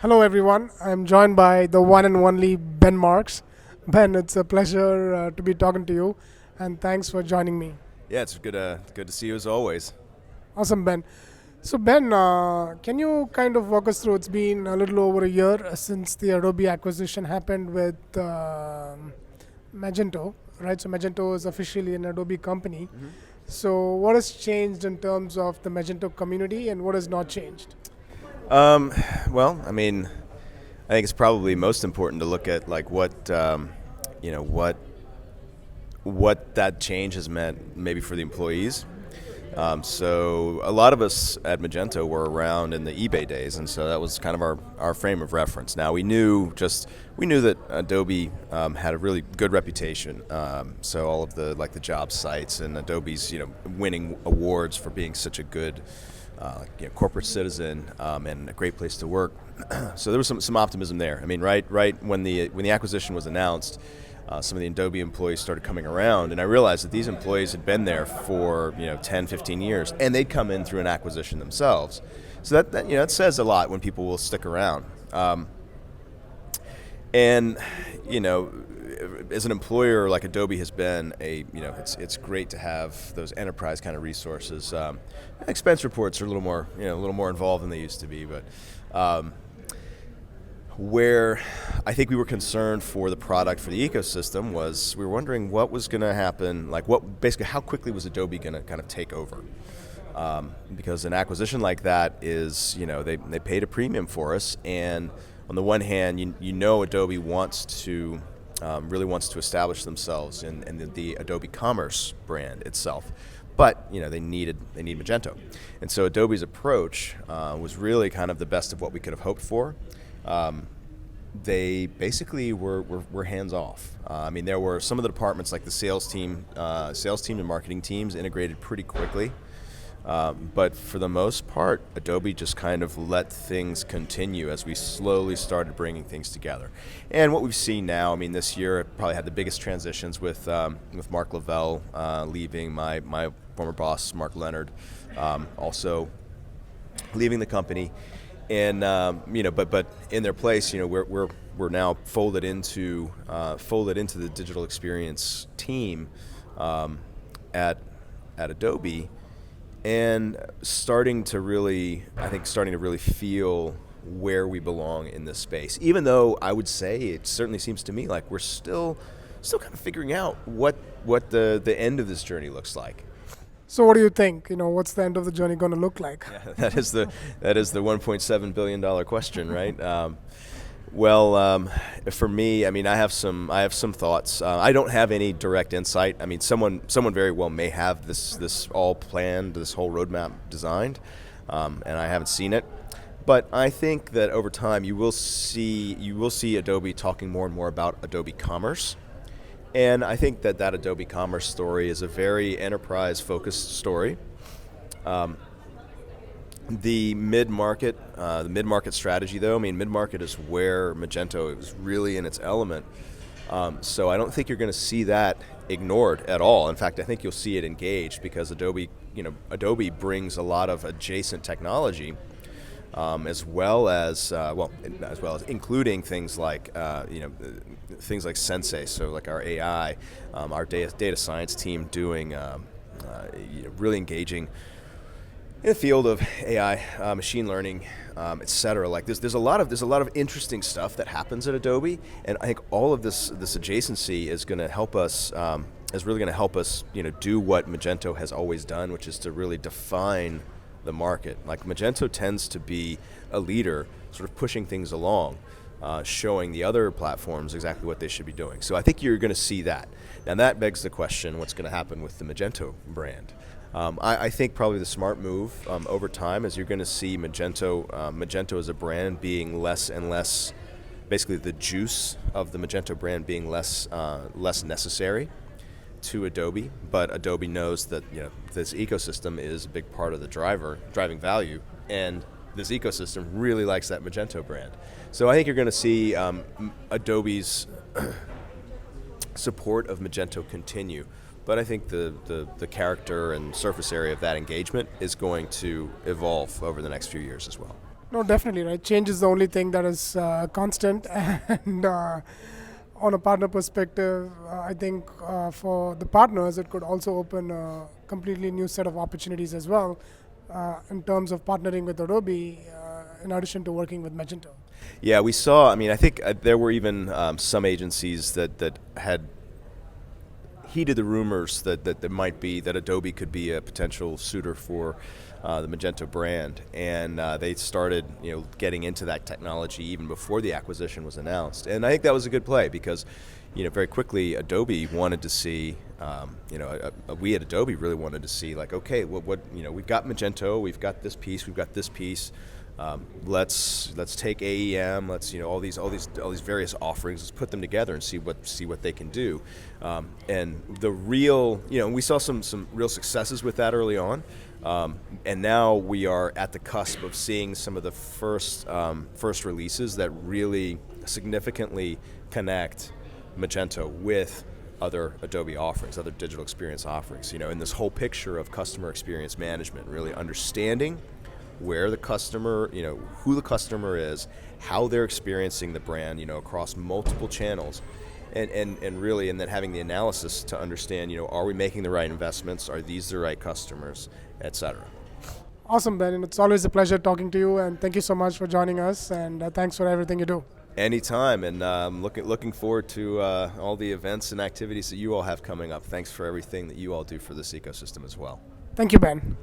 Hello, everyone. I'm joined by the one and only Ben Marks. Ben, it's a pleasure to be talking to you, and thanks for joining me. Yeah, it's good to see you as always. Awesome, Ben. So, Ben, can you kind of walk us through? It's been a little over a year since the Adobe acquisition happened with Magento, right? So, Magento is officially an Adobe company. So, what has changed in terms of the Magento community, and what has not changed? Um, well, I think it's probably most important to look at like what you know what that change has meant maybe for the employees. So a lot of us at Magento were around in the eBay days, and so that was kind of our frame of reference. Now we knew that Adobe had a really good reputation. So all of the job sites and Adobe's winning awards for being such a good corporate citizen and a great place to work. So there was some optimism there. I mean, right when the acquisition was announced. Some of the Adobe employees started coming around, and I realized that these employees had been there for 10, 15 years, and they'd come in through an acquisition themselves. So that says a lot when people will stick around. And as an employer like Adobe has been, it's great to have those enterprise kind of resources. Expense reports are a little more involved than they used to be, but. Where I think we were concerned for the product, for the ecosystem, was we were wondering what was going to happen, how quickly was Adobe going to kind of take over? Because an acquisition like that is, they paid a premium for us, and on the one hand, Adobe really wants to establish themselves in the Adobe Commerce brand itself. But they need Magento, and so Adobe's approach was really kind of the best of what we could have hoped for. They basically were hands off. There were some of the departments like the sales team and marketing teams integrated pretty quickly. But for the most part, Adobe just kind of let things continue as we slowly started bringing things together. And what we've seen now, this year probably had the biggest transitions with Mark Lavelle leaving, my former boss, Mark Leonard, also leaving the company. And but in their place, we're now folded into the digital experience team at Adobe, and starting to really feel where we belong in this space. Even though I would say it certainly seems to me like we're still kind of figuring out what the end of this journey looks like. So, what do you think? What's the end of the journey going to look like? Yeah, that is the $1.7 billion question, right? For me, I have some thoughts. I don't have any direct insight. Someone very well may have this all planned, this whole roadmap designed, and I haven't seen it. But I think that over time you will see Adobe talking more and more about Adobe Commerce. And I think that Adobe Commerce story is a very enterprise-focused story. The mid-market strategy, though, mid-market is where Magento is really in its element. So I don't think you're going to see that ignored at all. In fact, I think you'll see it engaged because Adobe brings a lot of adjacent technology. As well as including things like Sensei, so like our AI, our data science team doing really engaging in the field of AI, machine learning, et cetera. Like there's a lot of interesting stuff that happens at Adobe, and I think all of this adjacency is going to help us. Is really going to help us, do what Magento has always done, which is to really define the market. Like Magento tends to be a leader, sort of pushing things along, showing the other platforms exactly what they should be doing. So I think you're going to see that. Now that begs the question, what's going to happen with the Magento brand? I think probably the smart move over time is you're going to see Magento as a brand being less and less, basically the juice of the Magento brand being less necessary to Adobe, but Adobe knows that this ecosystem is a big part of the driving value, and this ecosystem really likes that Magento brand. So I think you're going to see Adobe's support of Magento continue, but I think the character and surface area of that engagement is going to evolve over the next few years as well. No, definitely, right? Change is the only thing that is constant, and on a partner perspective, I think for the partners, it could also open a completely new set of opportunities as well in terms of partnering with Adobe, in addition to working with Magento. Yeah, we saw. I mean, I think there were even some agencies that had heeded the rumors that there might be that Adobe could be a potential suitor for the Magento brand, and they started getting into that technology even before the acquisition was announced. And I think that was a good play because very quickly Adobe wanted to see we at Adobe really wanted to see like, okay, what we've got Magento, we've got this piece. Let's take AEM. Let's all these various offerings. Let's put them together and see what they can do. And the real we saw some real successes with that early on. And now we are at the cusp of seeing some of the first releases that really significantly connect Magento with other Adobe offerings, other digital experience offerings. In this whole picture of customer experience management, really understanding where the customer, who the customer is, how they're experiencing the brand, across multiple channels, and then having the analysis to understand, are we making the right investments? Are these the right customers, etc. Awesome, Ben. And it's always a pleasure talking to you, and thank you so much for joining us, and thanks for everything you do. Anytime, and looking forward to all the events and activities that you all have coming up. Thanks for everything that you all do for this ecosystem as well. Thank you, Ben.